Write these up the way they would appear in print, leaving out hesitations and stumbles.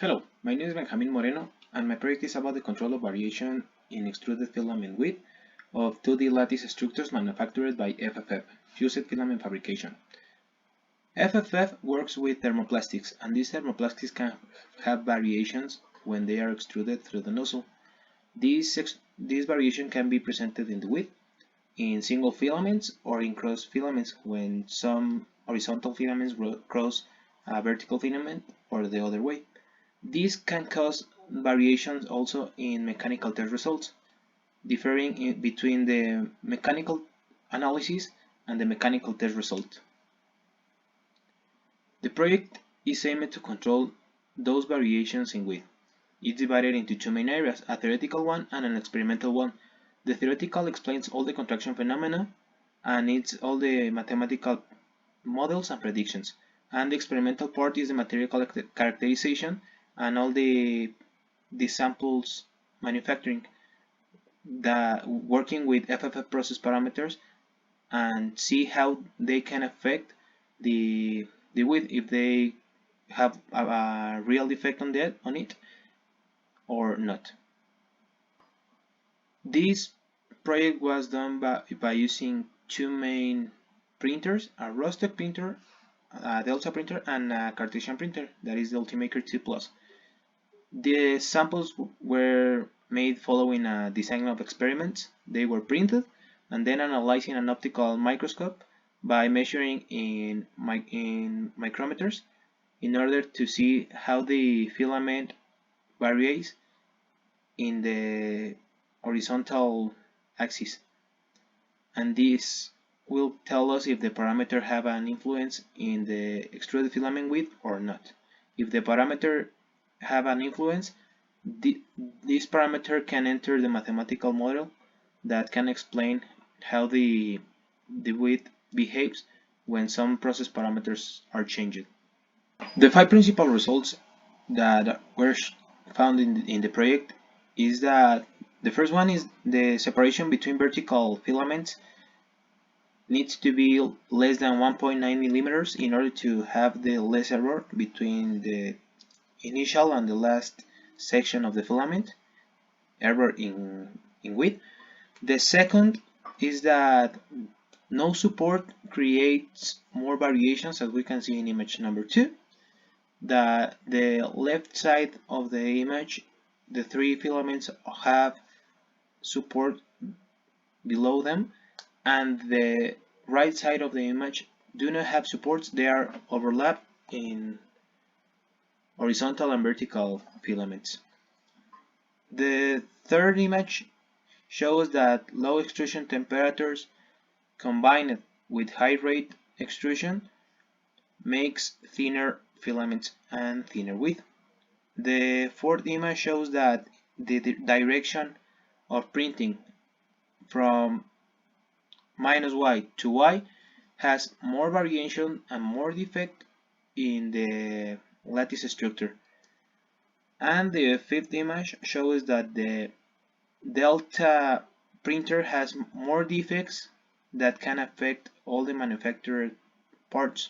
Hello, my name is Benjamin Moreno, and my project is about the control of variation in extruded filament width of 2D lattice structures manufactured by FFF, Fused Filament Fabrication. FFF works with thermoplastics, and these thermoplastics can have variations when they are extruded through the nozzle. This variation can be presented in the width, in single filaments, or in cross filaments when some horizontal filaments cross a vertical filament or the other way. This can cause variations also in mechanical test results, differing between the mechanical analysis and the mechanical test result. The project is aimed to control those variations in width. It's divided into two main areas, a theoretical one and an experimental one. The theoretical explains all the contraction phenomena and it's all the mathematical models and predictions. And the experimental part is the material characterization and all the samples manufacturing, working with FFF process parameters and see how they can affect the width, if they have a real effect on it or not. This project was done by using two main printers, a Rostec printer, a Delta printer, and a Cartesian printer, that is the Ultimaker 2 Plus. The samples were made following a design of experiments. They were printed and then analyzed in an optical microscope by measuring in micrometers in order to see how the filament varies in the horizontal axis. And this will tell us if the parameter have an influence in the extruded filament width or not. If the parameter have an influence, this parameter can enter the mathematical model that can explain how the width behaves when some process parameters are changed. The five principal results that were found in the project is that the first one is the separation between vertical filaments needs to be less than 1.9 millimeters in order to have the less error between the initial and the last section of the filament, error in width. The second is that no support creates more variations, as we can see in image number 2. That the left side of the image, the three filaments have support below them, and the right side of the image do not have supports. They are overlapped in horizontal and vertical filaments. The third image shows that low extrusion temperatures combined with high rate extrusion makes thinner filaments and thinner width. The fourth image shows that the direction of printing from -y to y has more variation and more defect in the lattice structure. And the fifth image shows that the Delta printer has more defects that can affect all the manufactured parts.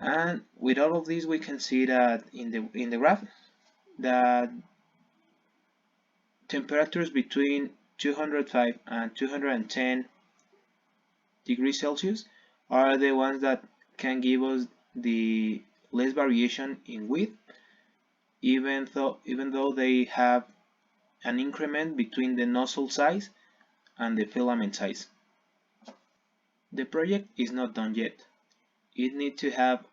And with all of this, we can see that in the graph that temperatures between 205 and 210 degrees Celsius are the ones that can give us the less variation in width, even though they have an increment between the nozzle size and the filament size. The project is not done yet. It needs to have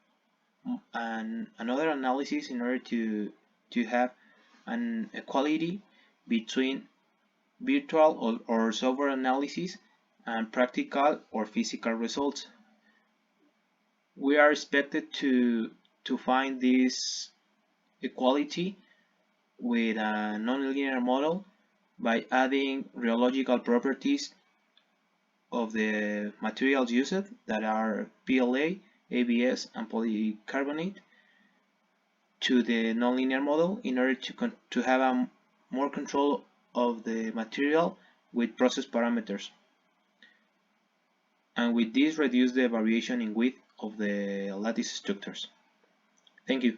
another analysis in order to have an equality between virtual or software analysis and practical or physical results. We are expected to find this equality with a nonlinear model by adding rheological properties of the materials used, that are PLA, ABS, and polycarbonate, to the nonlinear model in order to have a more control of the material with process parameters, and with this reduce the variation in width of the lattice structures. Thank you.